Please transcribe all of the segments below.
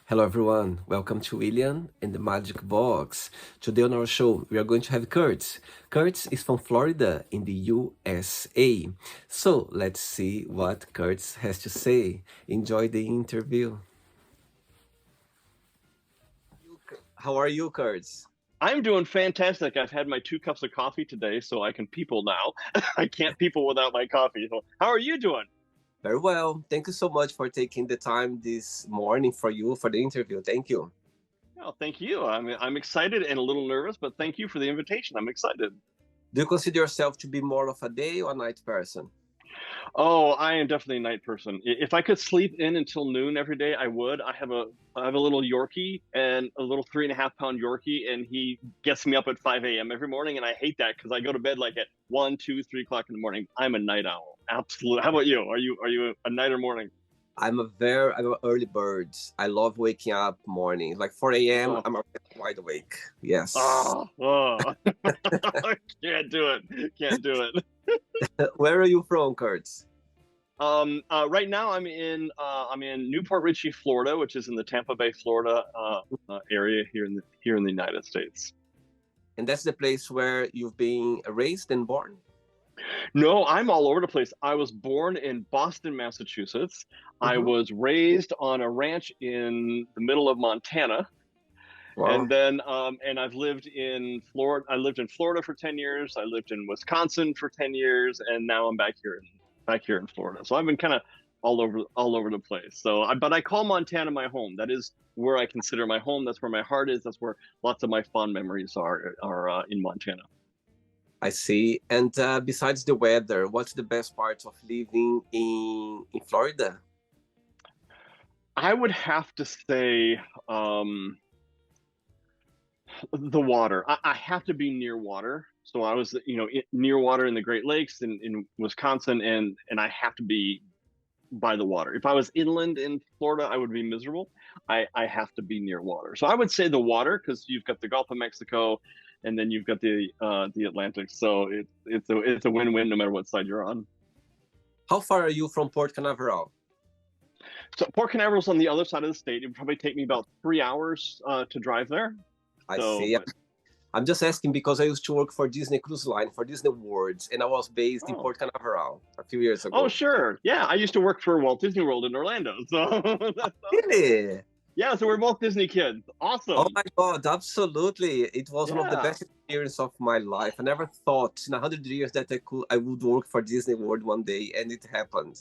Hello everyone, welcome to William and the Magic Box. Today on our show, we are going to have Kurt. Kurt is from Florida in the USA. So let's see what Kurt has to say. Enjoy the interview. How are you, Kurt? I'm doing fantastic. I've had my 2 cups of coffee today, so I can people now. I can't people without my coffee. So how are you doing? Very well. Thank you so much for taking the time this morning for you for the interview. Thank you. Oh, thank you. I'm excited and a little nervous, but thank you for the invitation. I'm excited. Do you consider yourself to be more of a day or night person? Oh, I am definitely a night person. If I could sleep in until noon every day, I would. I have a little Yorkie and a little 3.5 pound Yorkie, and he gets me up at 5 a.m. every morning, and I hate that because I go to bed like at 1, 2, 3 o'clock in the morning. I'm a night owl. Absolutely. How about you? Are you a night or morning? I'm an early bird. I love waking up morning. Like 4 a.m. Oh, I'm already wide awake. Yes. oh. Can't do it. Can't do it. Where are you from, Kurtz? Right now I'm in Newport Richey, Florida, which is in the Tampa Bay, Florida area here in the United States. And that's the place where you've been raised and born? No, I'm all over the place. I was born in Boston, Massachusetts. I Mm-hmm. was raised on a ranch in the middle of Montana, and Wow. then and I've lived in Florida. I lived in Florida for 10 years. I lived in Wisconsin for 10 years, and now I'm back here in Florida. So I've been kind of all over the place. But I call Montana my home. That is where I consider my home. That's where my heart is. That's where lots of my fond memories are in Montana. I see. And besides the weather, what's the best part of living in Florida? I would have to say the water. I have to be near water. So I was, near water in the Great Lakes in Wisconsin, and I have to be by the water. If I was inland in Florida, I would be miserable. I have to be near water. So I would say the water because you've got the Gulf of Mexico, and then you've got the Atlantic. So it's a win-win no matter what side you're on. How far are you from Port Canaveral? So Port Canaveral's on the other side of the state. It would probably take me about 3 hours to drive there. I So, see. but I'm just asking because I used to work for Disney Cruise Line, for Disney Worlds, and I was based in oh, Port Canaveral a few years oh, ago. sure, yeah. I used to work for Walt Disney World in Orlando. So that's awesome. Really? Yeah, so we're both Disney kids. Oh Awesome. my God, absolutely. It was one of the Yeah. best experiences of my life. I never thought in 100 years that I would work for Disney World one day, and it happened.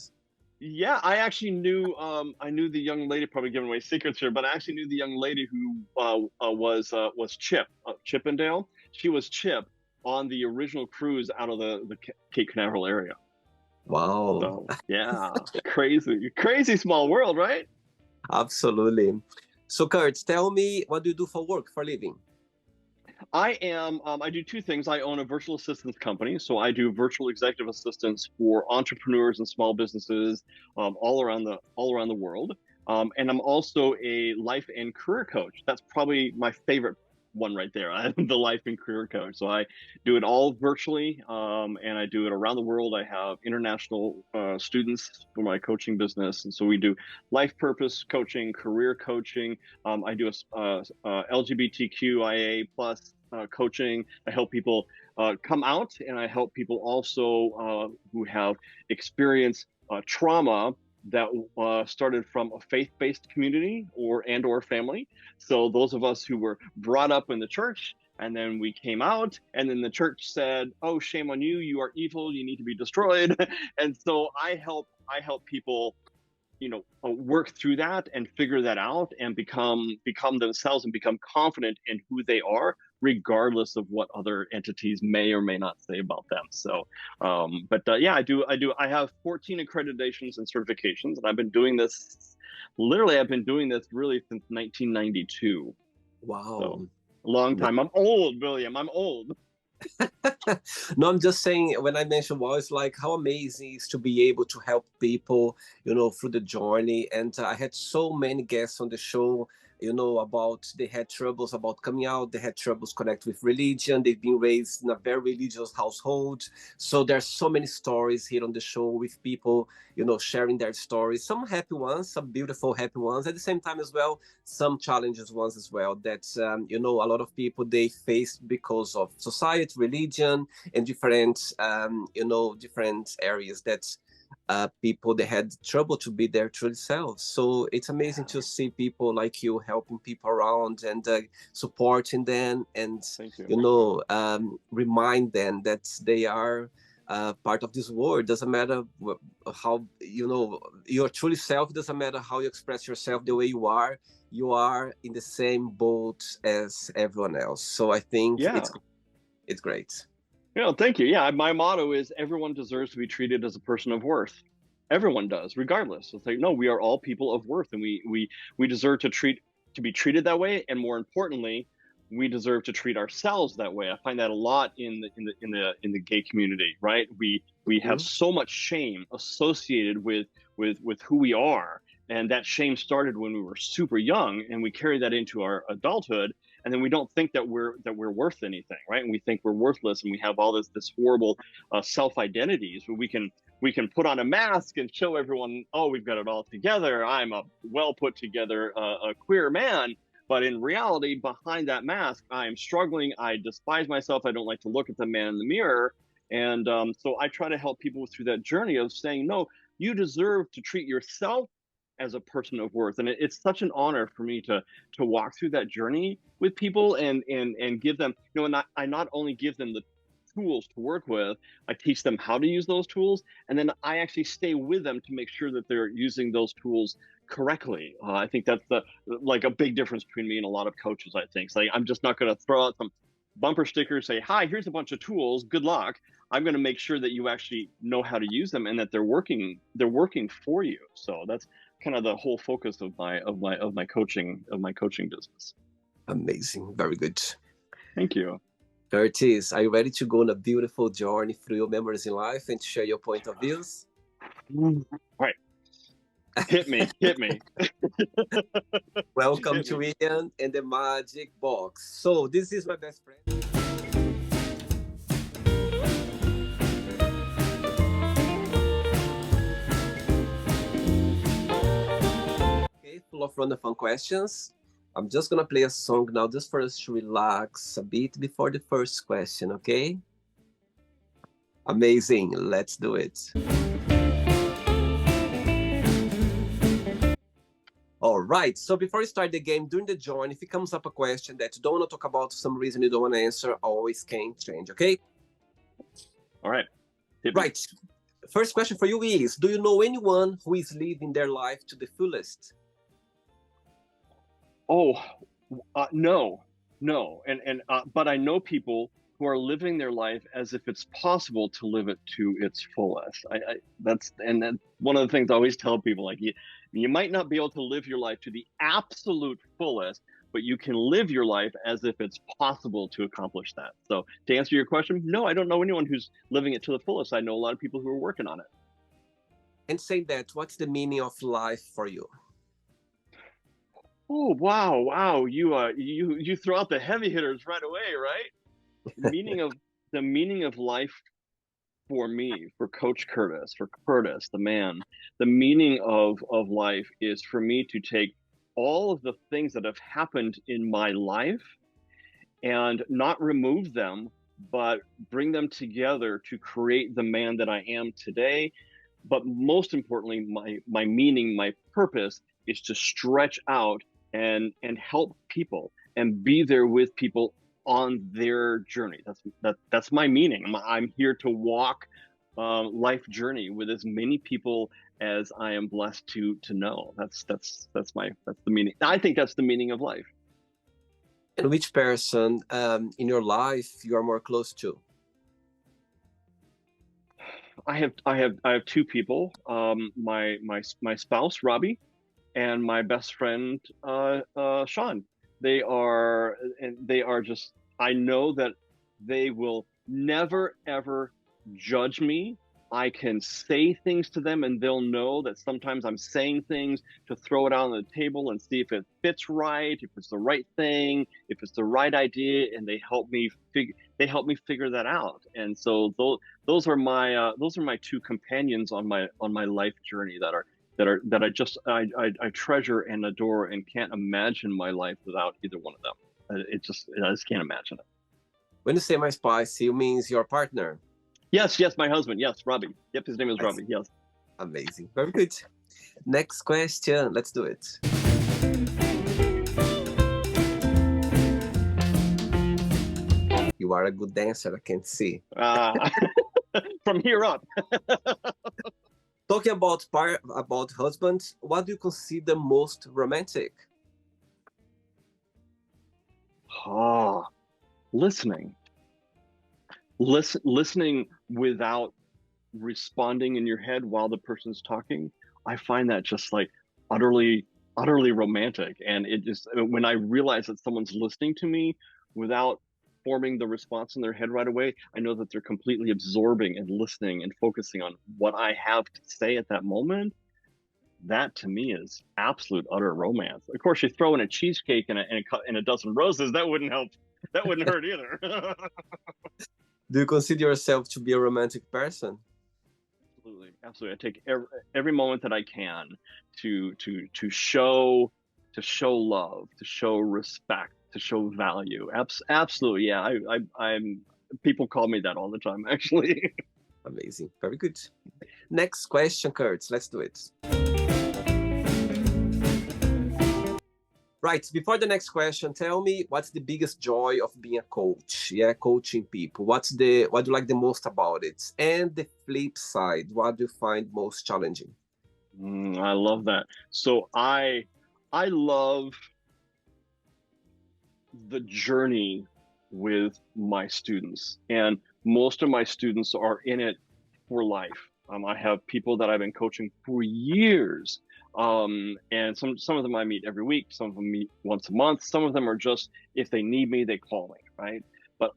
Yeah, I actually knew the young lady, probably giving away secrets here, but I actually knew the young lady who was Chip, Chippendale. She was Chip on the original cruise out of the Cape Canaveral area. Wow, So yeah, crazy, crazy small world, right? absolutely. So, Kurt, tell me, what do you do for work, for living? I do two things. I own a virtual assistance company, so I do virtual executive assistance for entrepreneurs and small businesses all around the world. And I'm also a life and career coach. That's probably my favorite one right there. I'm the life and career coach. So I do it all virtually, and I do it around the world. I have international students for my coaching business, and so we do life purpose coaching, career coaching. I do LGBTQIA plus coaching. I help people come out, and I help people also who have experienced trauma that started from a faith-based community or family. So those of us who were brought up in the church, and then we came out, and then the church said, "Oh, shame on you! You are evil. You need to be destroyed." And so I help people, work through that and figure that out and become themselves and become confident in who they are, regardless of what other entities may or may not say about them. So, but yeah, I have 14 accreditations and certifications, and I've been doing this really since 1992. So Wow. a long time. I'm old, William. I'm old. No, I'm just saying, when I mentioned wow, it's like how amazing it is to be able to help people, through the journey. And I had so many guests on the show. about they had troubles about coming out, they had troubles connect with religion, they've been raised in a very religious household. So there's so many stories here on the show with people, sharing their stories, some happy ones, some beautiful happy ones, at the same time as well, some challenges ones as well that a lot of people they face because of society, religion, and different different areas that people they had trouble to be their true selves. So it's amazing to see people like you helping people around and supporting them, and Thank you. remind them that they are part of this world. Doesn't matter how your true self. Doesn't matter how you express yourself. The way you are in the same boat as everyone else. So I think Yeah. it's great. Thank you. Yeah, my motto is everyone deserves to be treated as a person of worth. Everyone does, regardless. It's like, no, we are all people of worth, and we deserve to be treated that way, and more importantly, we deserve to treat ourselves that way. I find that a lot in the gay community, right? We have so much shame associated with who we are, and that shame started when we were super young, and we carry that into our adulthood, and then we don't think that we're worth anything, right? And we think we're worthless, and we have all this horrible self identities where we can put on a mask and show everyone, oh, we've got it all together. I'm a well put together a queer man. But in reality, behind that mask, I am struggling. I despise myself. I don't like to look at the man in the mirror. And so I try to help people through that journey of saying, no, you deserve to treat yourself as a person of worth. And it's such an honor for me to walk through that journey with people and give them, and I not only give them the tools to work with, I teach them how to use those tools, and then I actually stay with them to make sure that they're using those tools correctly. I think that's like a big difference between me and a lot of coaches. I think, so I'm just not going to throw out some bumper stickers, say, hi, here's a bunch of tools, good luck. I'm going to make sure that you actually know how to use them and that they're working for you. So that's kind of the whole focus of my coaching business. Amazing, very good. Thank you. Curtis, are you ready to go on a beautiful journey through your memories in life and to share your point of views? All right. Hit me. Welcome to William and the Magic Box. So this is my best friend. Okay, full of run of fun questions. I'm just gonna play a song now just for us to relax a bit before the first question, okay? Amazing, let's do it. All right, so before we start the game, during the join, if it comes up a question that you don't want to talk about for some reason you don't want to answer, always can change, okay? All right. Right, first question for you is, do you know anyone who is living their life to the fullest? Oh, no, but I know people who are living their life as if it's possible to live it to its fullest. That's one of the things I always tell people, like you might not be able to live your life to the absolute fullest, but you can live your life as if it's possible to accomplish that. So to answer your question, no, I don't know anyone who's living it to the fullest. I know a lot of people who are working on it. And say that, what's the meaning of life for you? Oh, wow! You throw out the heavy hitters right away, right? The meaning of life for me, for Coach Curtis, for Curtis, the man, the meaning of life is for me to take all of the things that have happened in my life and not remove them, but bring them together to create the man that I am today. But most importantly, my meaning, my purpose is to stretch out and help people and be there with people on their journey. That's my meaning. I'm here to walk life journey with as many people as I am blessed to know. That's the meaning. I think that's the meaning of life. And which person in your life you are more close to? I have two people. My spouse Robbie, and my best friend Sean. They are just. I know that they will never ever judge me I can say things to them and they'll know that sometimes I'm saying things to throw it out on the table and see if it fits right, if it's the right thing, if it's the right idea, and they help me figure that out. And so those are my two companions on my life journey that I treasure and adore and can't imagine my life without either one of them. I just can't imagine it. When you say my spouse, you means your partner. Yes, yes, my husband. Yes, Robbie. Yep, his name is Robbie. Yes. Amazing. Very good. Next question. Let's do it. You are a good dancer, I can see. From here up. Talking about husbands, what do you consider most romantic? Oh, listening. Listening without responding in your head while the person's talking. I find that just like utterly, utterly romantic. And it just, when I realize that someone's listening to me without forming the response in their head right away, I know that they're completely absorbing and listening and focusing on what I have to say at that moment. That to me is absolute utter romance. Of course, you throw in a cheesecake and a dozen roses, that wouldn't help. That wouldn't hurt either. Do you consider yourself to be a romantic person? Absolutely, absolutely. I take every moment that I can to show love, to show respect, to show value. Absolutely, yeah. I'm. People call me that all the time, actually. Amazing. Very good. Next question, Kurt. Let's do it. Right, before the next question, tell me what's the biggest joy of being a coach? Yeah, coaching people. What do you like the most about it? And the flip side, what do you find most challenging? I love that. So I love the journey with my students, and most of my students are in it for life. I have people that I've been coaching for years, and some of them I meet every week. Some of them meet once a month. Some of them are just, if they need me, they call me, right? But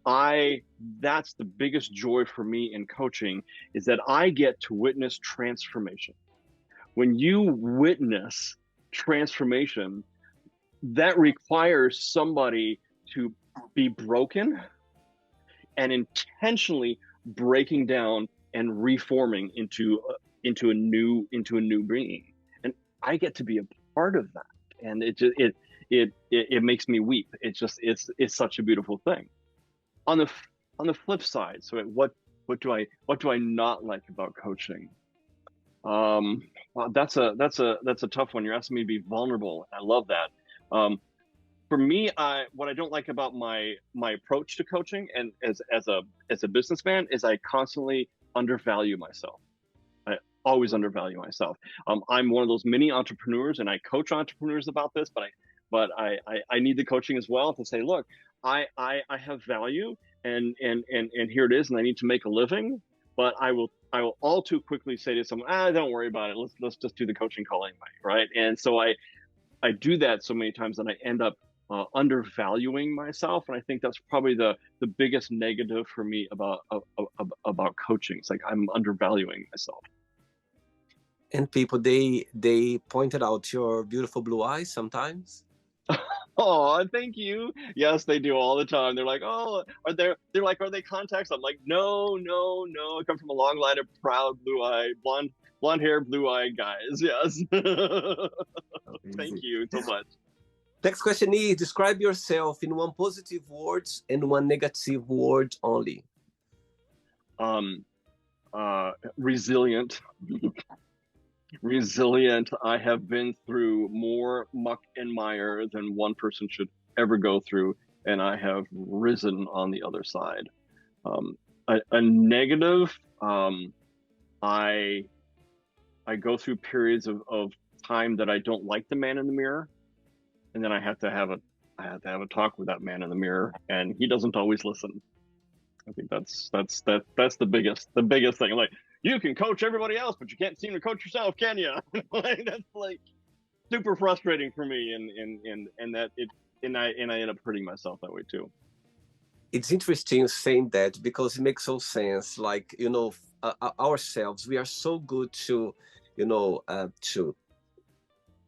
that's the biggest joy for me in coaching, is that I get to witness transformation. When you witness transformation, that requires somebody to be broken and intentionally breaking down and reforming into a new being. And I get to be a part of that, and it makes me weep. It's such a beautiful thing. On the flip side, so what do I not like about coaching? Well, that's a tough one. You're asking me to be vulnerable. I love that. For me, what I don't like about my approach to coaching, and as a businessman, is I constantly undervalue myself. I always undervalue myself. I'm one of those mini entrepreneurs, and I coach entrepreneurs about this, but I need the coaching as well to say, look, I have value, and here it is, and I need to make a living, but I will all too quickly say to someone, don't worry about it. Let's just do the coaching call anyway, right? And so I do that so many times that I end up undervaluing myself, and I think that's probably the biggest negative for me about coaching. It's like I'm undervaluing myself. And people, they pointed out your beautiful blue eyes sometimes. Oh, thank you. Yes, they do all the time. They're like, oh, they're like, are they contacts? I'm like, no, no, no. I come from a long line of proud blue-eyed, blonde hair, blue-eyed guys. Yes. Thank you so much. Next question is, describe yourself in one positive word and one negative word only. Resilient. Resilient. I have been through more muck and mire than one person should ever go through, and I have risen on the other side. A negative, I go through periods of time that I don't like the man in the mirror, and then I have to have a talk with that man in the mirror, and he doesn't always listen. I think that's the biggest thing. Like, you can coach everybody else, but you can't seem to coach yourself, can you? Like, that's like super frustrating for me, and I end up hurting myself that way too. It's interesting saying that because it makes so sense. Like, ourselves, we are so good to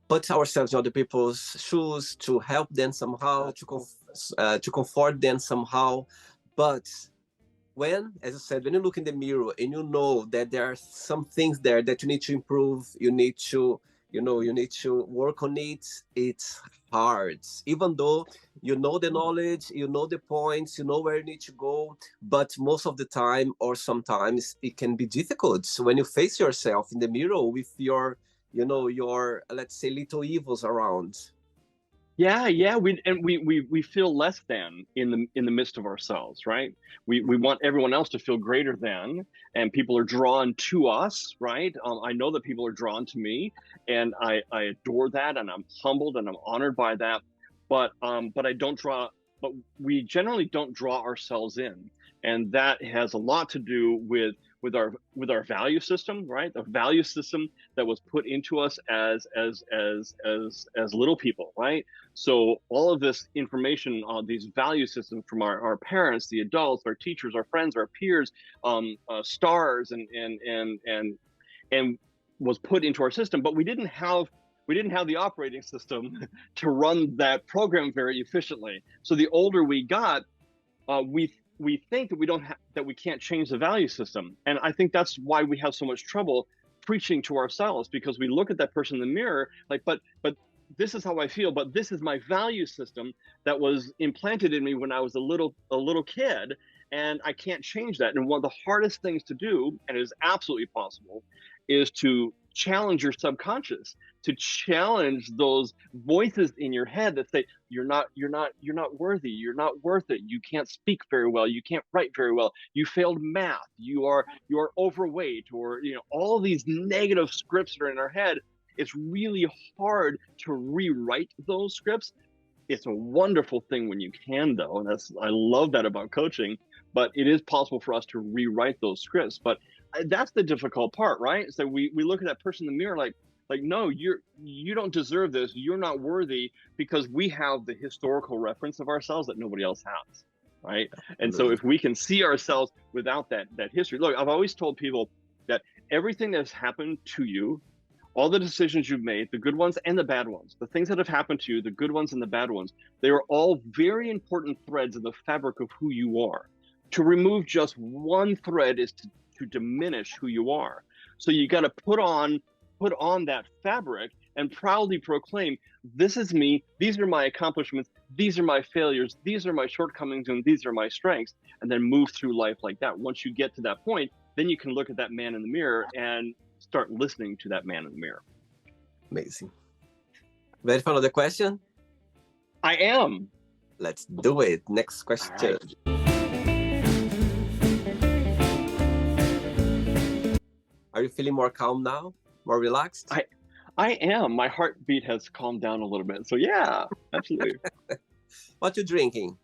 put ourselves in other people's shoes, to help them somehow, to comfort them somehow. But when, as I said, when you look in the mirror and you know that there are some things there that you need to improve, you need to work on it. It's hard, even though you know the knowledge, you know the points, you know where you need to go. But most of the time, or sometimes, it can be difficult when you face yourself in the mirror with your, let's say, little evils around. Yeah, yeah, we feel less than in the midst of ourselves, right? We want everyone else to feel greater than, and people are drawn to us, right? I know that people are drawn to me, and I adore that, and I'm humbled and I'm honored by that. But I don't draw. But we generally don't draw ourselves in, and that has a lot to do with our value system, right? The value system that was put into us as little people, right? So all of this information, these value systems from our parents, the adults, our teachers, our friends, our peers, stars, and was put into our system, but we didn't have the operating system to run that program very efficiently. So the older we got, we think that that we can't change the value system, and I think that's why we have so much trouble preaching to ourselves, because we look at that person in the mirror like, but this is how I feel, but this is my value system that was implanted in me when I was a little kid, and I can't change that. And one of the hardest things to do, and it is absolutely possible, is to challenge your subconscious, to challenge those voices in your head that say you're not worthy, you're not worth it, you can't speak very well, you can't write very well, you failed math, you are overweight, or all these negative scripts that are in our head. It's really hard to rewrite those scripts. It's a wonderful thing when you can, though, and I love that about coaching. But it is possible for us to rewrite those scripts. But that's the difficult part, right? So we look at that person in the mirror like, no, you don't deserve this, you're not worthy, because we have the historical reference of ourselves that nobody else has, right? And so if we can see ourselves without that history. Look, I've always told people that everything that's happened to you, all the decisions you've made, the good ones and the bad ones, the things that have happened to you, the good ones and the bad ones, they are all very important threads in the fabric of who you are. To remove just one thread is to diminish who you are. So you got to put on that fabric and proudly proclaim, this is me, these are my accomplishments, these are my failures, these are my shortcomings, and these are my strengths, and then move through life like that. Once you get to that point, then you can look at that man in the mirror and start listening to that man in the mirror. Amazing. Ready for another question? I am. Let's do it. Next question. Are you feeling more calm now? More relaxed? I am. My heartbeat has calmed down a little bit. So yeah, absolutely. What you drinking?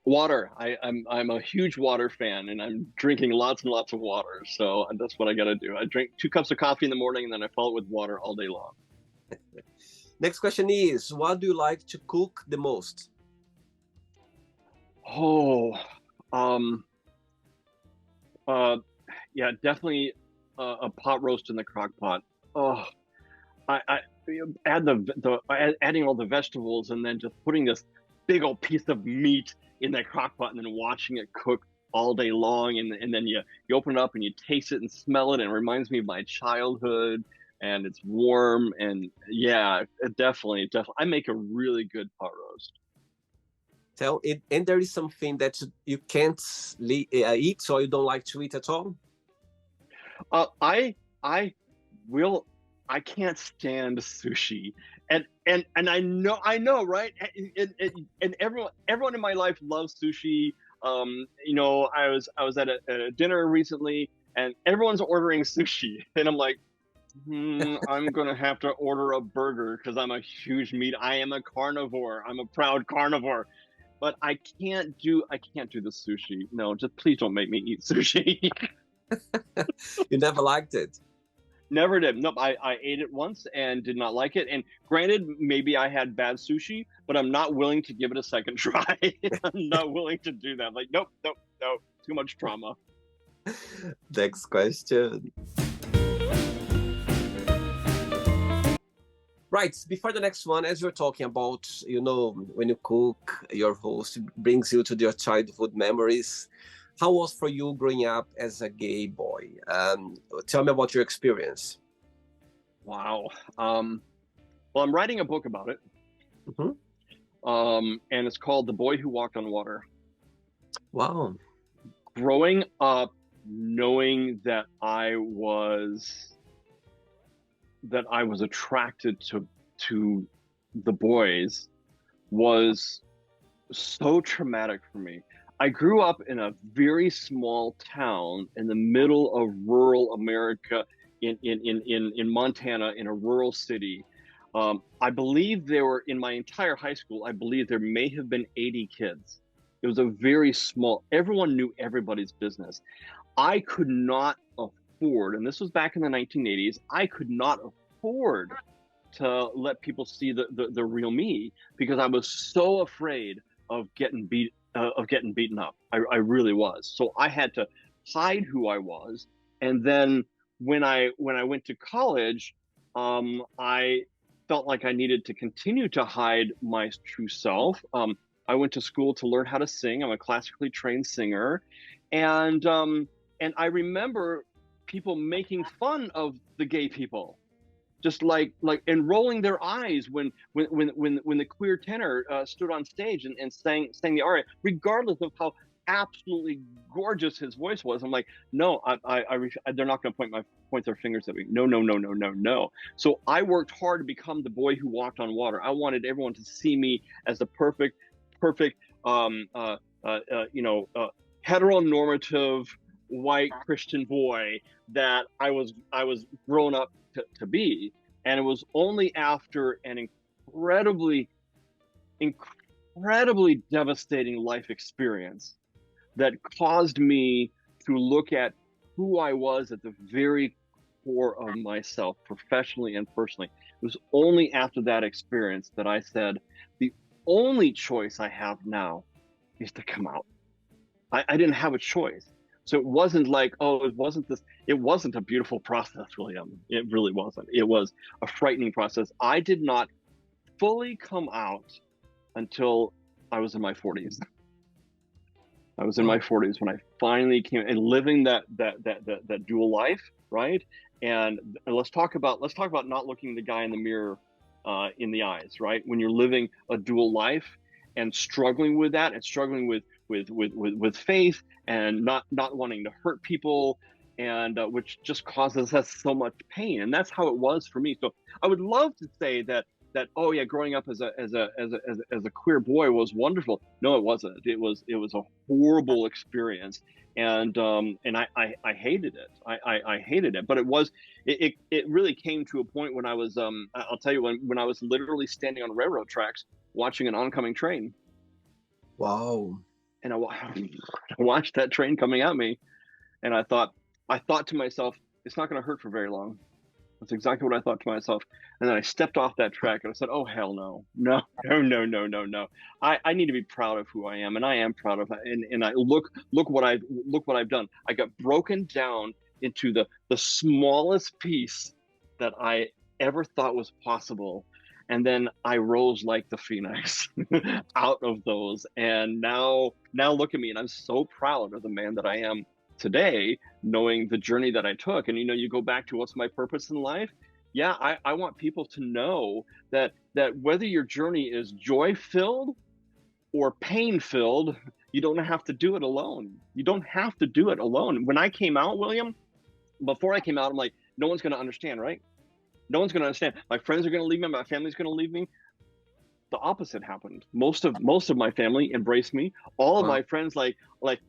Water. I'm a huge water fan, and I'm drinking lots and lots of water. So that's what I got to do. I drink 2 cups of coffee in the morning, and then I follow it with water all day long. Next question is, what do you like to cook the most? Oh, yeah, definitely a pot roast in the crock pot. Oh, I adding all the vegetables, and then just putting this big old piece of meat in that crock pot, and then watching it cook all day long, and then you open it up and you taste it and smell it, and it reminds me of my childhood, and it's warm, and yeah, definitely I make a really good pot roast. And there is something that you can't eat, or you don't like to eat at all? I will. I can't stand sushi, and I know, right? And everyone in my life loves sushi. I was at a dinner recently, and everyone's ordering sushi, and I'm like, I'm gonna have to order a burger because I'm a huge meat. I am a carnivore. I'm a proud carnivore, but I can't do the sushi. No, just please don't make me eat sushi. You never liked it? Never did. Nope. I ate it once and did not like it. And granted, maybe I had bad sushi, but I'm not willing to give it a second try. I'm not willing to do that. Like, nope, nope, nope. Too much trauma. Next question. Right, before the next one, as you're talking about, when you cook, your host brings you to your childhood memories. How was for you growing up as a gay boy? Tell me about your experience. Wow. Well, I'm writing a book about it. Mm-hmm. And it's called The Boy Who Walked on Water. Wow. Growing up, knowing that I was attracted to the boys was so traumatic for me. I grew up in a very small town in the middle of rural America in Montana, in a rural city. I believe there were, in my entire high school, I believe there may have been 80 kids. It was a very small, everyone knew everybody's business. I could not afford, and this was back in the 1980s, I could not afford to let people see the real me, because I was so afraid of getting beaten up. I really was. So I had to hide who I was. And then when I went to college, I felt like I needed to continue to hide my true self. I went to school to learn how to sing. I'm a classically trained singer, and I remember people making fun of the gay people, just like and rolling their eyes when the queer tenor stood on stage and sang the aria, regardless of how absolutely gorgeous his voice was. I'm like, no, they're not going to point their fingers at me. No, no, no, no, no, no. So I worked hard to become the boy who walked on water. I wanted everyone to see me as the perfect, heteronormative white Christian boy that I was grown up to be. And it was only after an incredibly devastating life experience that caused me to look at who I was at the very core of myself, professionally and personally. It was only after that experience that I said, the only choice I have now is to come out. I didn't have a choice. So it wasn't like, oh, it wasn't a beautiful process, William. It really wasn't. It was a frightening process. I did not fully come out until I was in my 40s. I was in my 40s when I finally came and living that dual life, right? And let's talk about not looking the guy in the mirror in the eyes, right? When you're living a dual life and struggling with that, and struggling with faith, and not wanting to hurt people, and which just causes us so much pain. And that's how it was for me. So I would love to say that oh yeah, growing up as a queer boy was wonderful. No, it wasn't. It was a horrible experience, and I hated it. I hated it. But it really came to a point when I was I'll tell you, when I was literally standing on railroad tracks watching an oncoming train. Wow. And I watched that train coming at me, and I thought to myself, it's not going to hurt for very long. That's exactly what I thought to myself. And then I stepped off that track and I said, oh, hell no. No, no, no, no, no, no. I need to be proud of who I am, and I am proud of it. And I look what I've done. I got broken down into the smallest piece that I ever thought was possible. And then I rose like the phoenix out of those. And now look at me, and I'm so proud of the man that I am today, knowing the journey that I took. And you go back to, what's my purpose in life? Yeah, I want people to know that whether your journey is joy filled or pain filled, you don't have to do it alone. You don't have to do it alone. When I came out, William, before I came out, I'm like, no one's going to understand, right? No one's going to understand. My friends are going to leave me. My family's going to leave me. The opposite happened. Most of my family embraced me. All of my friends like,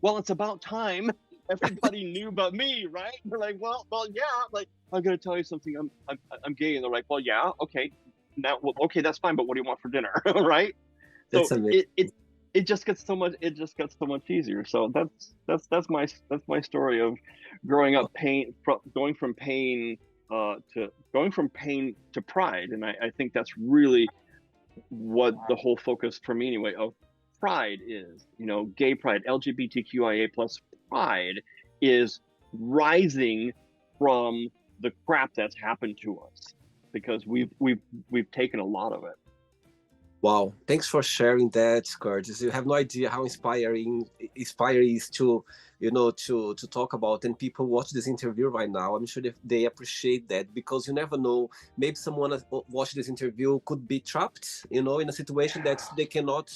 well, it's about time. Everybody knew about me, right? They're like, well, yeah. Like, I'm gonna tell you something. I'm gay, and they're like, well, yeah, okay. Now, well, okay, that's fine. But what do you want for dinner, right? So it just gets so much. It just gets so much easier. So that's my story of growing up, going from pain to going from pain to pride, and I think that's really what the whole focus for me anyway of pride is. You know, gay pride, LGBTQIA plus pride is rising from the crap that's happened to us because we've taken a lot of it. Wow, thanks for sharing that, Curtis. You have no idea how inspiring is to, to talk about. And people watch this interview right now. I'm sure they appreciate that, because you never know. Maybe someone watch this interview could be trapped, in a situation that they cannot,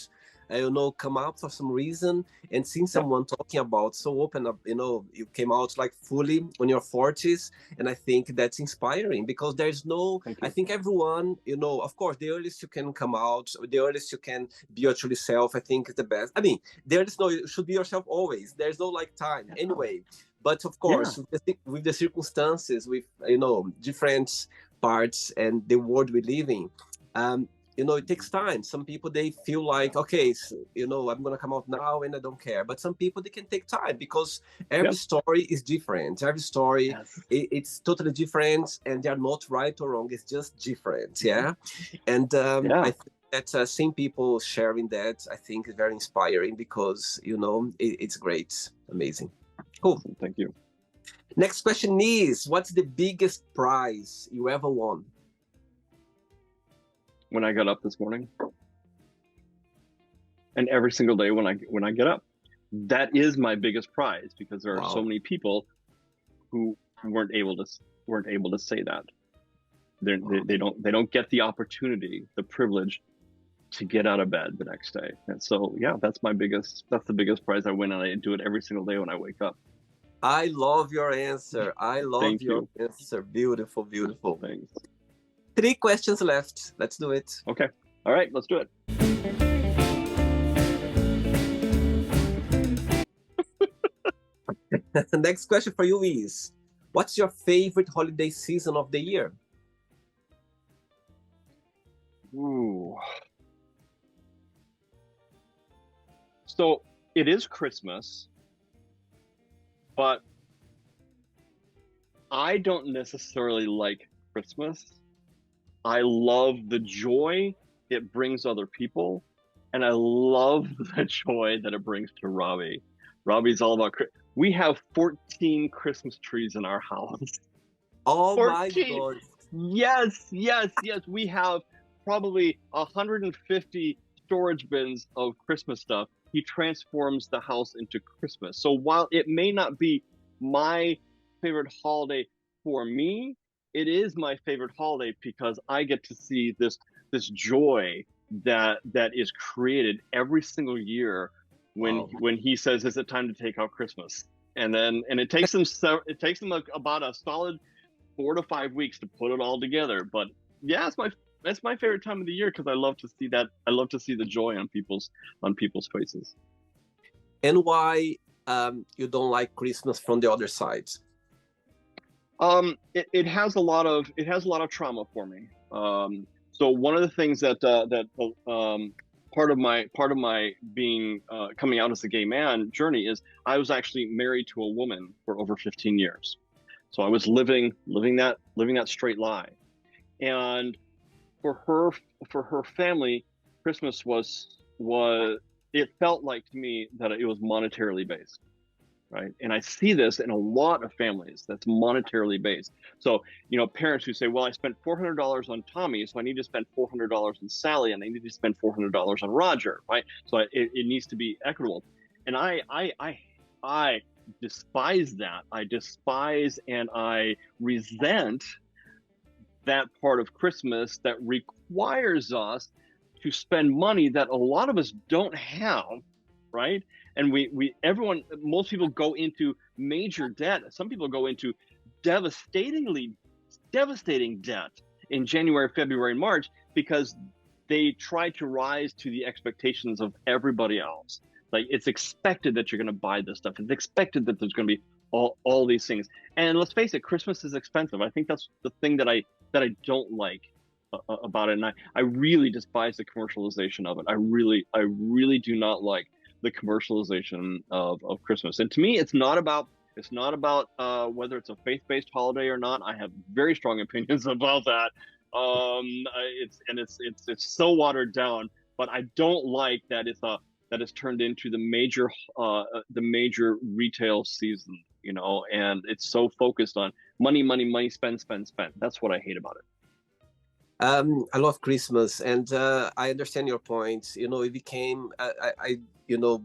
come out for some reason. And seeing someone talking about so open up, you came out like fully on your 40s, and I think that's inspiring, because there's no, I think everyone, of course, the earliest you can come out, the earliest you can be your true self, I think is the best. I mean, there is no, you should be yourself always. There's no like time anyway. But of course, with the circumstances, with, different parts and the world we live in, it takes time. Some people, they feel like, okay, so, I'm going to come out now and I don't care. But some people, they can take time, because every story is different. Every story, it's totally different, and they're not right or wrong. It's just different. Yeah. And I think that seeing people sharing that, I think is very inspiring, because, it's great. Amazing. Cool. Thank you. Next question is, what's the biggest prize you ever won? When I got up this morning, and every single day when I get up, that is my biggest prize, because there are so many people who weren't able to say that. They don't get the opportunity, the privilege to get out of bed the next day. And so, that's the biggest prize I win, and I do it every single day when I wake up. I love your answer. I love your answer. Beautiful, beautiful. Thanks. 3 questions left. Let's do it. Okay. All right, let's do it. The next question for you is, what's your favorite holiday season of the year? Ooh. So it is Christmas, but I don't necessarily like Christmas. I love the joy it brings other people, and I love the joy that it brings to Robbie. Robbie's all about, we have 14 Christmas trees in our house. Oh 14. My God. Yes. We have probably 150 storage bins of Christmas stuff. He transforms the house into Christmas. So while it may not be my favorite holiday for me, it is my favorite holiday, because I get to see this joy that is created every single year when he says, "Is it time to take out Christmas?" And it takes him about a solid 4 to 5 weeks to put it all together. But that's my favorite time of the year, because I love to see that. I love to see the joy on people's faces. And why you don't like Christmas from the other side? It has a lot of trauma for me. So one of the things that part of my being coming out as a gay man journey is I was actually married to a woman for over 15 years. So I was living that straight lie, and for her family, Christmas was it felt like to me that it was monetarily based. Right. And I see this in a lot of families that's monetarily based. So, parents who say, well, I spent $400 on Tommy, so I need to spend $400 on Sally, and I need to spend $400 on Roger. Right. So it needs to be equitable. And I despise that. I despise and I resent that part of Christmas that requires us to spend money that a lot of us don't have. Right. And most people go into major debt. Some people go into devastating debt in January, February, and March, because they try to rise to the expectations of everybody else. Like, it's expected that you're going to buy this stuff. It's expected that there's going to be all these things. And let's face it, Christmas is expensive. I think that's the thing that I don't like about it. And I really despise the commercialization of it. I really do not like the commercialization of Christmas. And to me, it's not about It's not about whether it's a faith-based holiday or not. I have very strong opinions about that. It's so watered down, but I don't like that it's turned into the major retail season, you know, and it's so focused on money, money, money, spend, spend, spend. That's what I hate about it. I love Christmas, and I understand your point. You know, it became, you know,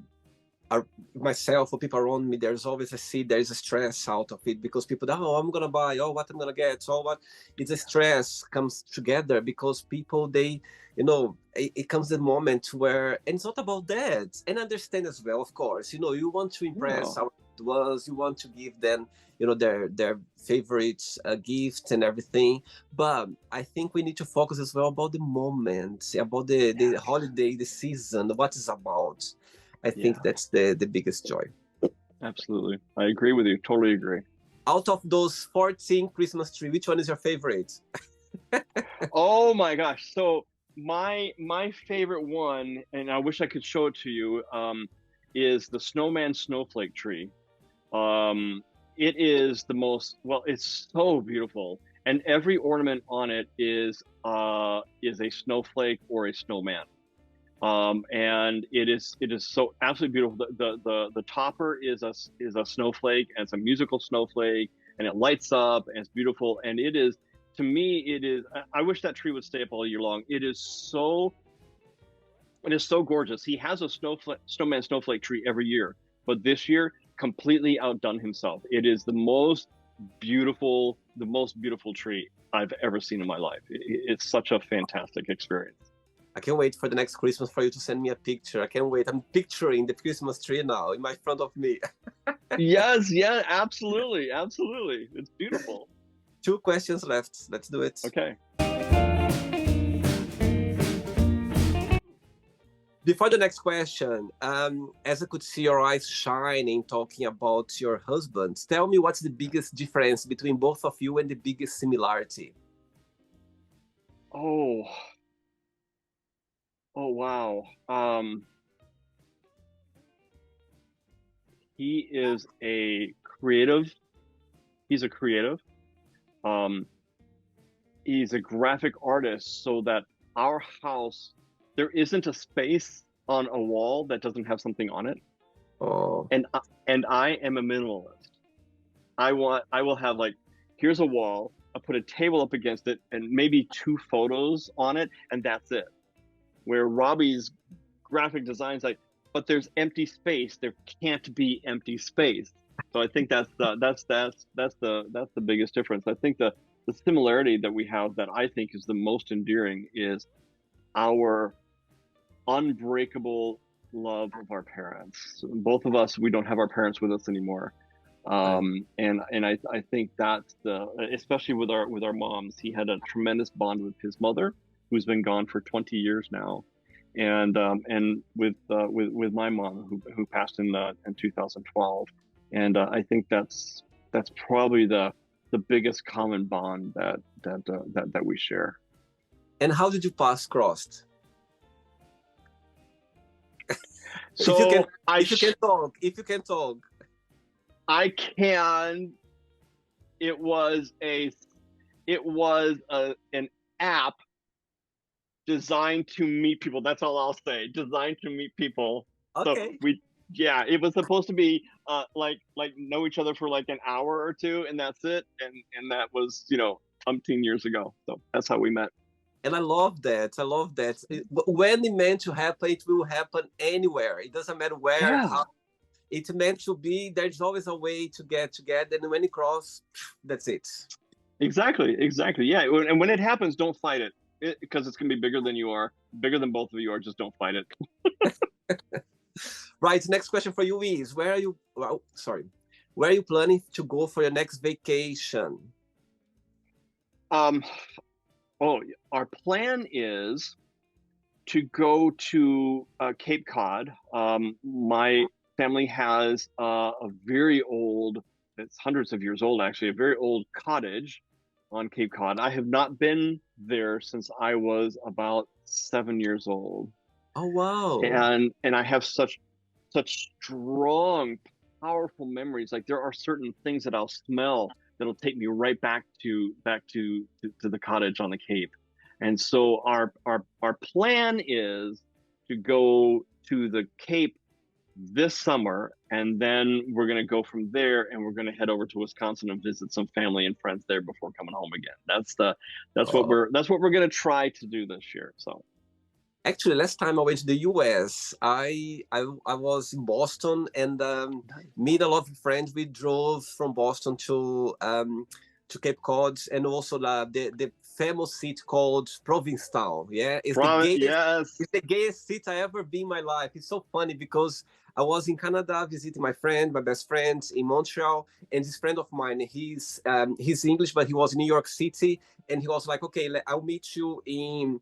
myself or people around me, there's always there's a stress out of it because people, oh, I'm gonna buy, oh, what I'm gonna get, so what, it's a stress comes together because people, they, you know, it comes the moment where, and it's not about that, and I understand as well, of course, you know, you want to impress No. our ones, you want to give them, you know, their favorite gifts and everything, but I think we need to focus as well about the moment, about the Yeah. holiday, the season, what it's about. I think Yeah. that's the biggest joy. Absolutely. I agree with you. Totally agree. Out of those 14 Christmas tree, which one is your favorite? Oh my gosh. So my favorite one, and I wish I could show it to you, is the snowman snowflake tree. Um, it is the most, well, it's so beautiful. And every ornament on it is a snowflake or a snowman. And it is so absolutely beautiful. The topper is a snowflake, and it's a musical snowflake, and it lights up and it's beautiful. And it is, to me, it is. I wish that tree would stay up all year long. It is so gorgeous. He has a snowman snowflake tree every year, but this year completely outdone himself. It is the most beautiful tree I've ever seen in my life. It's such a fantastic experience. I can't wait for the next Christmas for you to send me a picture. I can't wait. I'm picturing the Christmas tree now in my front of me. Yes, yeah, absolutely, absolutely. It's beautiful. Two questions left. Let's do it. Okay. Before the next question, as I could see your eyes shining talking about your husband, tell me what's the biggest difference between both of you and the biggest similarity? Oh, oh wow. He is a creative. He's a creative. Um, he's a graphic artist, so that our house, there isn't a space on a wall that doesn't have something on it. Oh, And I am a minimalist. I will have, like, here's a wall. I'll put a table up against it and maybe two photos on it, and that's it. Where Robbie's graphic design's like, but there's empty space. There can't be empty space. So I think that's the biggest difference. I think the similarity that we have, that I think is the most endearing, is our unbreakable love of our parents. Both of us, we don't have our parents with us anymore. I, I think that's especially with our moms. He had a tremendous bond with his mother, who's been gone for 20 years now, and with my mom, who passed in 2012. And I think that's probably the biggest common bond that we share. and how did you pass crossed? If you can, So I if you can talk, if you can talk. I can. It was an app designed to meet people. That's all I'll say. Designed to meet people. So Okay. yeah, it was supposed to be like know each other for like an hour or two, and that's it. And that was, umpteen years ago. So that's how we met. And I love that. I love that. When it meant to happen, it will happen anywhere. It doesn't matter where, Yeah, how. It's meant to be. There's always a way to get together. And when it cross, that's it. exactly, exactly. Yeah, and when it happens, don't fight it, because it's gonna be bigger than you are, bigger than both of you are. Just don't fight it. Right. Next question for you is, where are you? Well, sorry. Where are you planning to go for your next vacation? Um, oh, our plan is to go to Cape Cod. My family has a very old, it's hundreds of years old actually, a very old cottage on Cape Cod. I have not been there since I was about 7 years old, Oh, wow. and I have such strong powerful memories. Like there are certain things that I'll smell that'll take me right back to the cottage on the Cape. And so our plan is to go to the Cape this summer, and then we're going to go from there, and we're going to head over to Wisconsin and visit some family and friends there before coming home again. Oh. That's what we're going to try to do this year. So Actually, last time I went to the US, I was in Boston, and me and a lot of friends, we drove from Boston to Cape Cod, and also the famous city called Provincetown. Yeah, Yes. it's the gayest city I ever been in my life. It's so funny because I was in Canada visiting my friend, my best friend in Montreal, and this friend of mine, he's English, but he was in New York City, and he was like, "Okay, I'll meet you in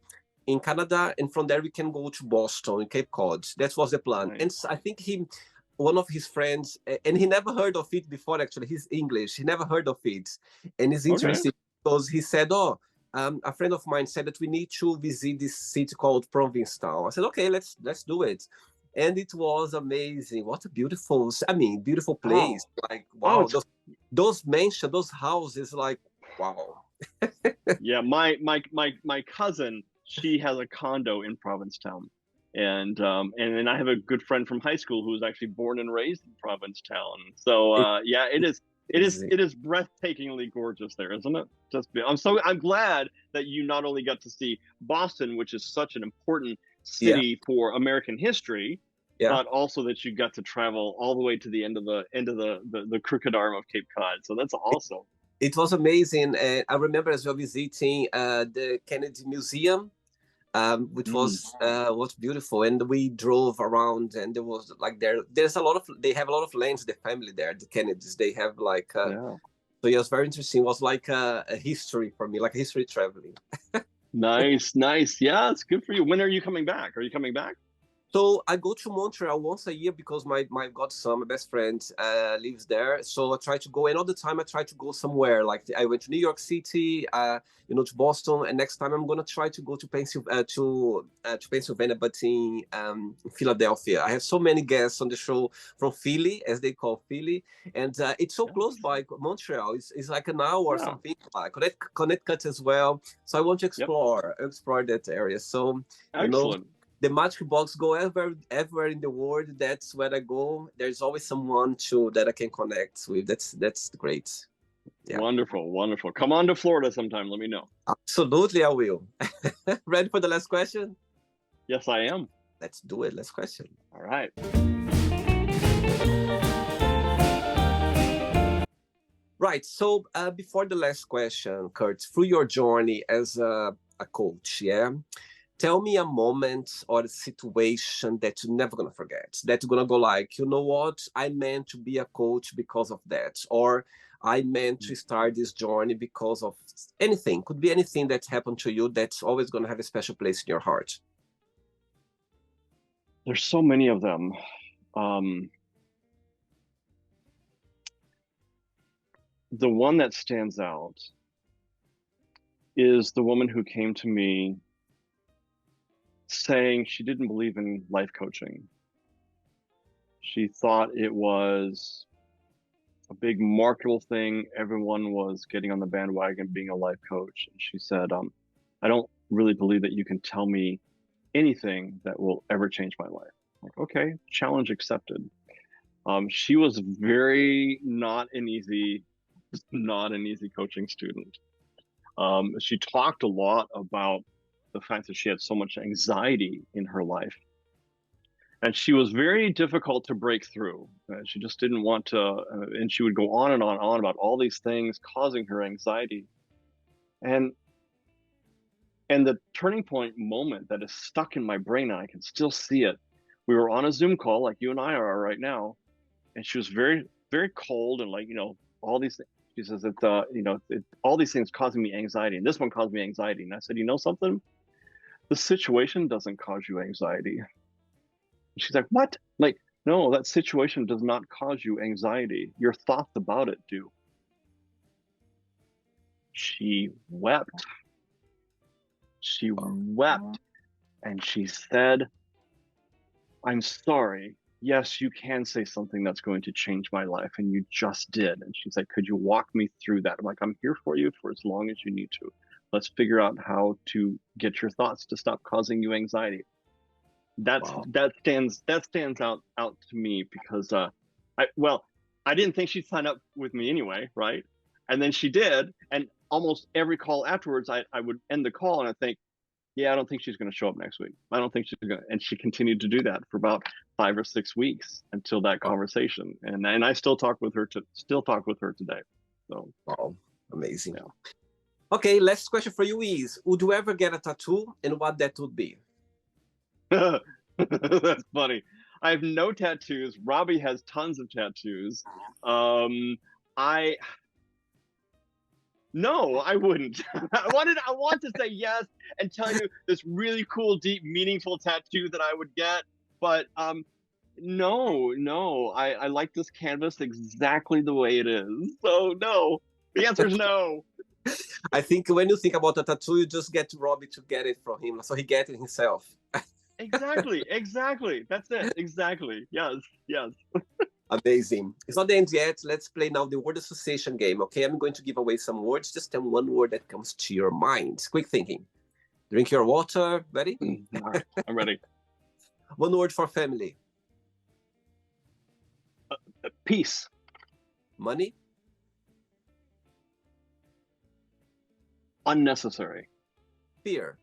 Canada, and from there we can go to Boston, Cape Cod." That was the plan. And Nice. I think one of his friends, and he never heard of it before. Actually, he's English. He never heard of it, and it's Okay. interesting because he said, "Oh, a friend of mine said that we need to visit this city called Provincetown." I said, "Okay, let's do it." And it was amazing. What a beautiful, I mean, beautiful place. Oh, Like, oh, wow, it's those mansions, those houses, like, wow. yeah. My cousin, she has a condo in Provincetown, and then I have a good friend from high school who was actually born and raised in Provincetown. So It's yeah, amazing. it is breathtakingly gorgeous there, isn't it? I'm glad that you not only got to see Boston, which is such an important Yeah, city for American history, yeah. but also that you got to travel all the way to the end of the crooked arm of Cape Cod. So that's awesome. It was amazing. I remember as well visiting the Kennedy Museum, which Mm, was beautiful. And we drove around, and there was like there's a lot of they have a lot of lands. The family there, the Kennedys, they have like yeah. so yeah, it was very interesting. It was like a history for me, like a history traveling. Nice, nice. Yeah, it's good for you. When are you coming back? Are you coming back? So I go to Montreal once a year because my godson, my best friend, lives there. So I try to go, and all the time I try to go somewhere. Like I went to New York City, to Boston, and next time I'm gonna try to go to Pennsylvania, but in Philadelphia. I have so many guests on the show from Philly, as they call Philly, and it's so close Yes. by Montreal. It's like an hour or Yeah. something. Connecticut as well. So I want to Yep. explore that area. So you know Excellent. the magic box go everywhere in the world. That's where I go. There's always someone to that I can connect with. That's great. Yeah, Wonderful, wonderful. Come on to Florida sometime. Let me know. absolutely, I will. Ready for the last question? Yes, I am. Let's do it. Last question. All right. Right. So before the last question, Kurt, through your journey as a coach, yeah, tell me a moment or a situation that you're never gonna forget. That you're gonna go like, you know what? I meant to be a coach because of that, or I meant to start this journey because of anything. Could be anything that happened to you that's always gonna have a special place in your heart. There's so many of them. Um, the one that stands out is the woman who came to me saying she didn't believe in life coaching. She thought it was a big marketable thing. Everyone was getting on the bandwagon being a life coach. And she said, I don't really believe that you can tell me anything that will ever change my life. I'm like, okay, challenge accepted. She was very not an easy coaching student. She talked a lot about the fact that she had so much anxiety in her life, and she was very difficult to break through. She just didn't want to, and she would go on and on and on about all these things causing her anxiety. And the turning point moment that is stuck in my brain, and I can still see it. We were on a Zoom call like you and I are right now, and she was very, very cold and like, all these things. She says that, all these things causing me anxiety, and this one caused me anxiety. And I said, you know something? The situation doesn't cause you anxiety. And she's like, what? Like, no, that situation does not cause you anxiety. Your thoughts about it do. She wept. She wept, and she said, I'm sorry. yes, you can say something that's going to change my life, and you just did. And she's like, could you walk me through that? I'm like, I'm here for you for as long as you need to. Let's figure out how to get your thoughts to stop causing you anxiety. Wow. That stands out to me because I didn't think she'd sign up with me anyway, right? And then she did, and almost every call afterwards, I would end the call and I think, yeah, I don't think she's going to show up next week. I don't think she's going to. And she continued to do that for about 5 or 6 weeks until that Wow. conversation. And I still talk with her today. So Wow. Amazing. yeah. Okay, last question for you is, would you ever get a tattoo and what that would be? That's funny. I have no tattoos. Robbie has tons of tattoos. Um, I No, I wouldn't. I want to say yes and tell you this really cool, deep, meaningful tattoo that I would get, but no, no. I like this canvas exactly the way it is. So no. The answer is no. I think when you think about a tattoo, you just get Robbie to get it from him, so he get it himself. Exactly, exactly. That's it. Exactly. Yes, yes. Amazing. It's not the end yet. Let's play now the word association game, okay? I'm going to give away some words. Just tell one word that comes to your mind. Quick thinking. Drink your water. Ready? All right, I'm ready. One word for family. Peace. Money. Unnecessary. Fear.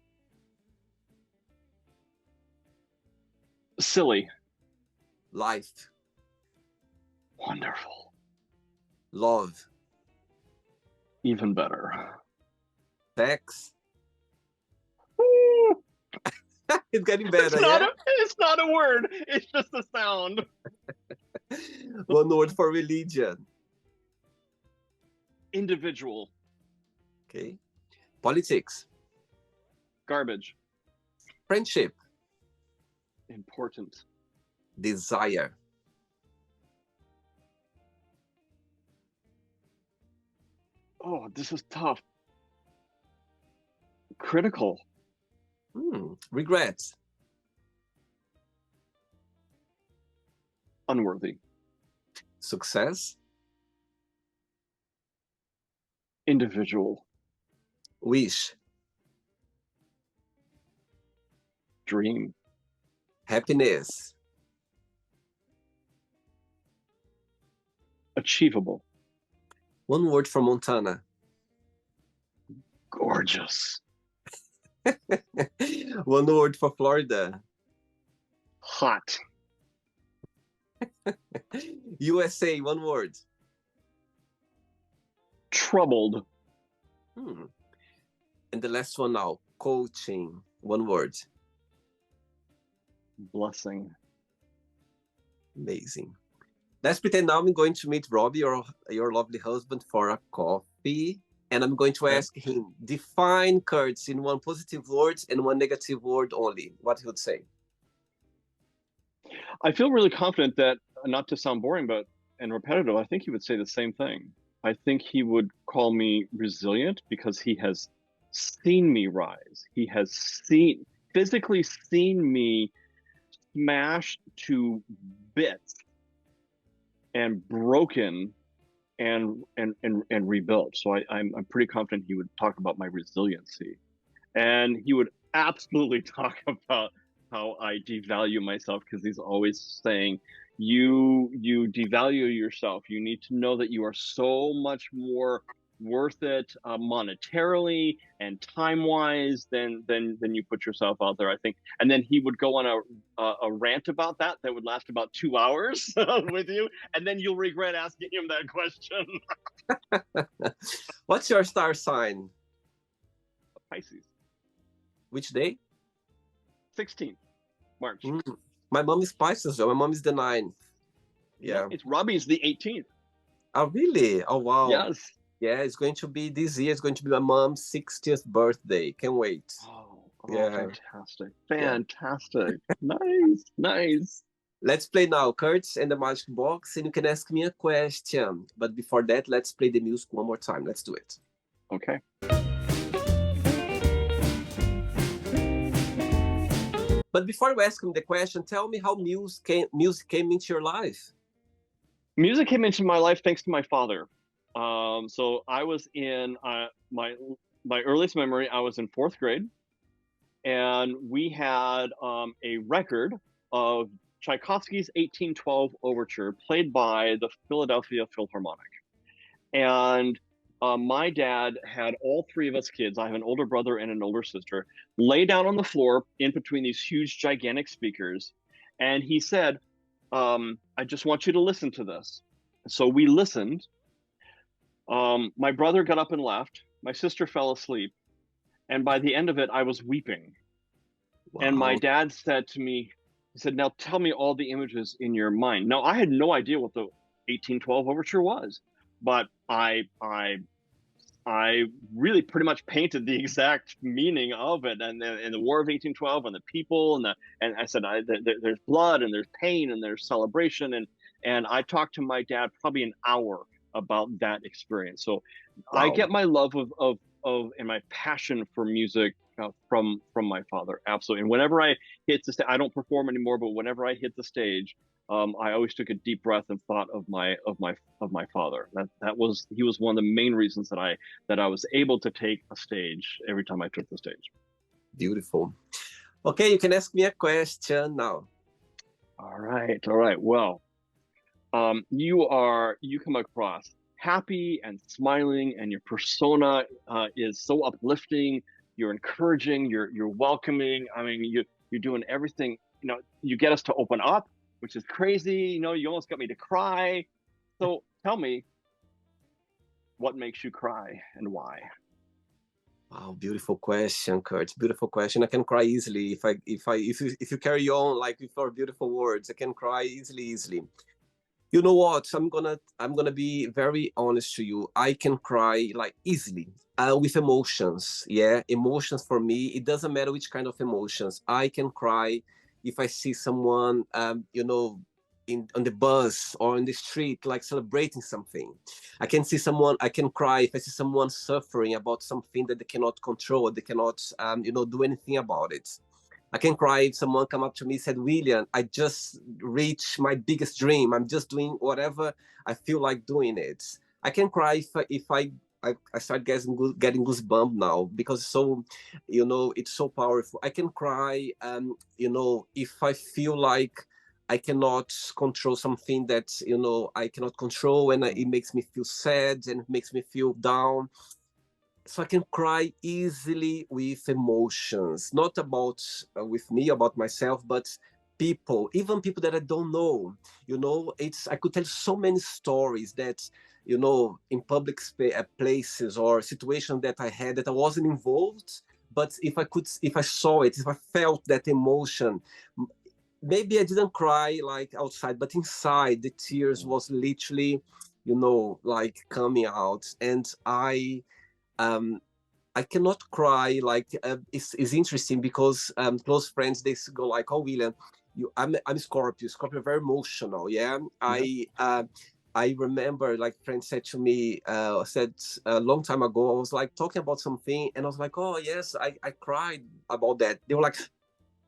Silly. Life. Wonderful. Love. Even better. Sex. Woo! It's getting better, It's not a word. It's just a sound. One word for religion. Individual. Okay. Politics. Garbage. Friendship. Important. Desire. Oh, this is tough. Critical. Regret. Unworthy. Success. Individual. Wish. Dream. Happiness. Achievable. One word for Montana. Gorgeous. One word for Florida. Hot. USA, one word. Troubled. And the last one now, coaching, one word. Blessing. Amazing. Let's pretend now I'm going to meet Robbie, your lovely husband, for a coffee. And I'm going to ask him, define Kurtz in one positive word and one negative word only. What he would say. I feel really confident that, not to sound boring and repetitive, I think he would say the same thing. I think he would call me resilient because he has seen me rise. He has physically seen me smashed to bits and broken and rebuilt. So I'm pretty confident he would talk about my resiliency, and he would absolutely talk about how I devalue myself, because he's always saying, you devalue yourself. You need to know that you are so much more worth it monetarily and time-wise than you put yourself out there, I think. And then he would go on a rant about that would last about 2 hours with you, and then you'll regret asking him that question. What's your star sign? Pisces. Which day? 16th March. My mom is Pisces, so my mom is the 9th. Yeah. It's Robbie's the 18th. Oh, really? Oh, wow. Yes. Yeah, it's going to be this year. It's going to be my mom's 60th birthday. Can't wait. Oh, yeah. Fantastic. Fantastic. Yeah. Nice. Let's play now, Kurtz and the Magic Box, and you can ask me a question. But before that, let's play the music one more time. Let's do it. Okay. But before you ask me the question, tell me how music came into your life. Music came into my life thanks to my father. So I was in my earliest memory. I was in fourth grade, and we had a record of Tchaikovsky's 1812 Overture played by the Philadelphia Philharmonic. And my dad had all three of us kids, I have an older brother and an older sister, lay down on the floor in between these huge, gigantic speakers. And he said, I just want you to listen to this. So we listened. My brother got up and left. My sister fell asleep. And by the end of it, I was weeping. And my Wow. dad said to me, he said, now tell me all the images in your mind. Now, I had no idea what the 1812 overture was, but I really pretty much painted the exact meaning of it, and the War of 1812, and the people, and I said there's blood, and there's pain, and there's celebration, and I talked to my dad probably an hour about that experience. So I Wow. get my love of and my passion for music from my father, absolutely. And whenever I hit the stage, I don't perform anymore, but whenever I hit the stage, I always took a deep breath and thought of my father. He was one of the main reasons that I was able to take a stage every time I took the stage. Beautiful. Okay, you can ask me a question now. All right, all right. Well, you come across happy and smiling, and your persona is so uplifting. You're encouraging. You're welcoming. I mean, you're doing everything. You know, you get us to open up, which is crazy. You know, you almost got me to cry. So tell me, what makes you cry and why? Wow, beautiful question, Kurt. Beautiful question. I can cry easily if you carry on like with your beautiful words. I can cry easily. You know what? I'm gonna be very honest to you. I can cry like easily with emotions. Yeah, emotions for me. It doesn't matter which kind of emotions. I can cry if I see someone, in on the bus or in the street, like celebrating something. I can see someone. I can cry if I see someone suffering about something that they cannot control. They cannot, do anything about it. I can cry if someone come up to me and said, William, I just reached my biggest dream. I'm just doing whatever I feel like doing it. I can cry if I start getting goosebumps now because so, it's so powerful. I can cry, if I feel like I cannot control something that, I cannot control and it makes me feel sad and it makes me feel down. So I can cry easily with emotions, not about with me, about myself, but people, even people that I don't know. It's I could tell so many stories that in public places or situations that I had that I wasn't involved. But if I saw it, if I felt that emotion, maybe I didn't cry like outside, but inside the tears was literally, like coming out, and um, I cannot cry. Like it's interesting because close friends they go like, "Oh, William, I'm Scorpio. Scorpio very emotional. Yeah, Yeah. I remember like friends said to me, said a long time ago. I was like talking about something, and I was like, "Oh yes, I cried about that." They were like,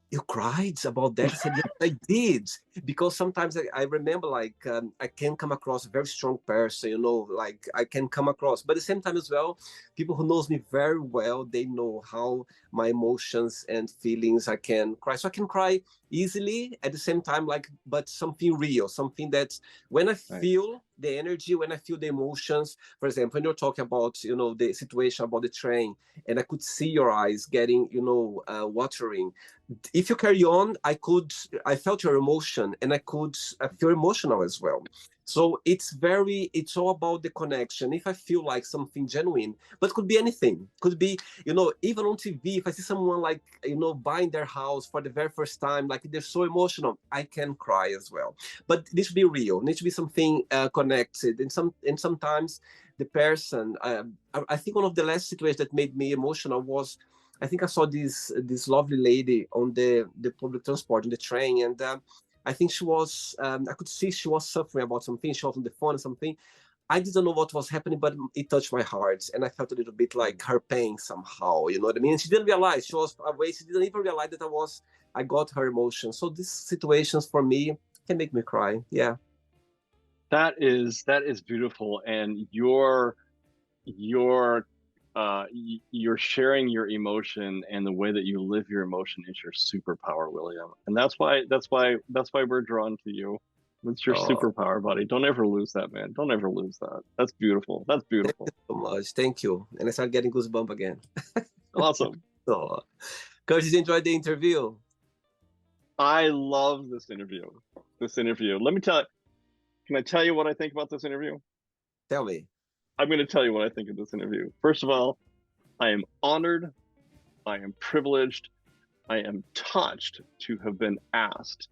you cried about that? I said, yes, I did. Because sometimes I remember like I can come across a very strong person, like I can come across. But at the same time as well, people who knows me very well, they know how my emotions and feelings I can cry. So I can cry easily at the same time, like, but something real, something that when I Right. feel the energy, when I feel the emotions, for example, when you're talking about, the situation about the train, and I could see your eyes getting, watering, if you carry on, I felt your emotion and I could feel emotional as well. So it's all about the connection. If I feel like something genuine, but could be anything, could be, even on TV, if I see someone like, buying their house for the very first time, like they're so emotional, I can cry as well. But it needs to be real, it needs to be something connected. And sometimes the person, I think one of the last situations that made me emotional was, I think I saw this lovely lady on the public transport on the train, and I think she was. I could see she was suffering about something. She was on the phone or something. I didn't know what was happening, but it touched my heart, and I felt a little bit like her pain somehow. You know what I mean? And she didn't realize she was away. She didn't even realize that I got her emotion. So these situations for me can make me cry. Yeah. That is beautiful, and you're you're sharing your emotion, and the way that you live your emotion is your superpower, William. And that's why we're drawn to you. It's your Oh, superpower, buddy. Don't ever lose that, man. Don't ever lose that. That's beautiful. That's thank beautiful. you so much. Thank you. And I started getting goosebumps again. Awesome. So, Curtis, enjoyed the interview. I love this interview. This interview. Let me tell you, can I tell you what I think about this interview? Tell me. I'm going to tell you what I think of this interview. First of all, I am honored, I am privileged, I am touched to have been asked.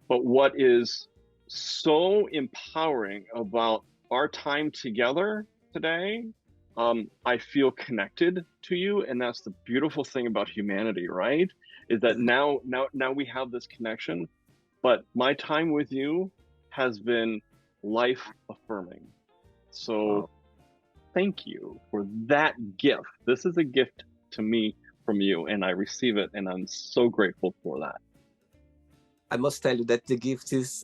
But what is so empowering about our time together today, I feel connected to you, and that's the beautiful thing about humanity, right? Is that now we have this connection, but my time with you has been life affirming. So Wow. thank you for that gift. This is a gift to me from you, and I receive it, and I'm so grateful for that. I must tell you that the gift it's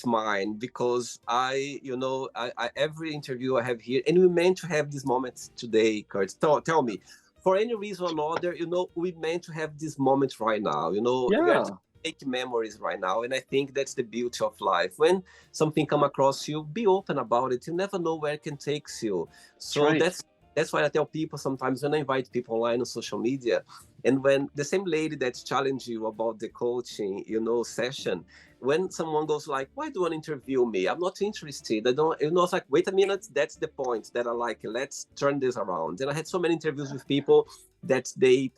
mine, because every interview I have here, and we meant to have this moment today, Kurt. Tell me, for any reason or another, we meant to have this moment right now. We are Yeah, make memories right now, and I think that's the beauty of life. When something come across you, be open about it. You never know where it can take you. that's So right. that's why I tell people sometimes when I invite people online on social media, and when the same lady that challenged you about the coaching, session, when someone goes like, "Why do you want to interview me? I'm not interested. I don't." It's like, wait a minute. That's the point that I like. Let's turn this around. And I had so many interviews with people that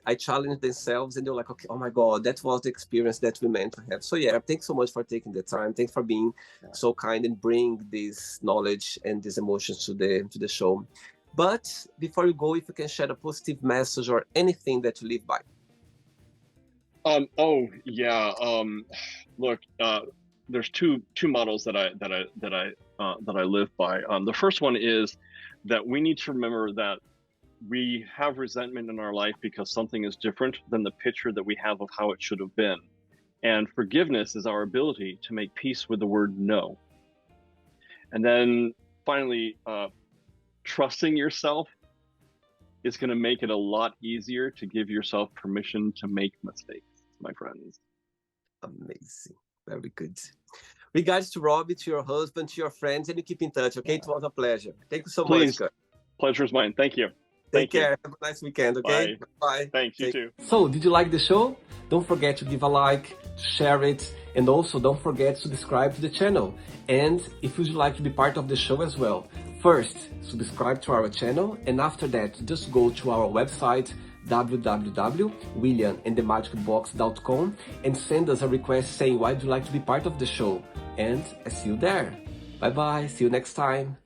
I challenged themselves, and they're like, "Okay, oh my God, that was the experience that we meant to have." So yeah, thanks so much for taking the time. Thanks for being so kind and bring this knowledge and these emotions to the show. But before you go, if you can share a positive message or anything that you live by. Oh yeah. Look, there's two models that I live by. The first one is that we need to remember that we have resentment in our life because something is different than the picture that we have of how it should have been. And forgiveness is our ability to make peace with the word no. And then finally, trusting yourself is going to make it a lot easier to give yourself permission to make mistakes, my friends. Amazing. Very good. Regards to Robbie, to your husband, to your friends, and you keep in touch, okay? It was a pleasure. Thank you so much, Please, Kurt. pleasure is mine. Thank you. Take Thank you. care. Have a nice weekend, okay? Bye. Bye. Thanks, you too. So, did you like the show? Don't forget to give a like, to share it, and also don't forget to subscribe to the channel. And if you'd like to be part of the show as well, first, subscribe to our channel, and after that, just go to our website, www.williamandthemagicbox.com, and send us a request saying why would you like to be part of the show. And I see you there. Bye bye. See you next time.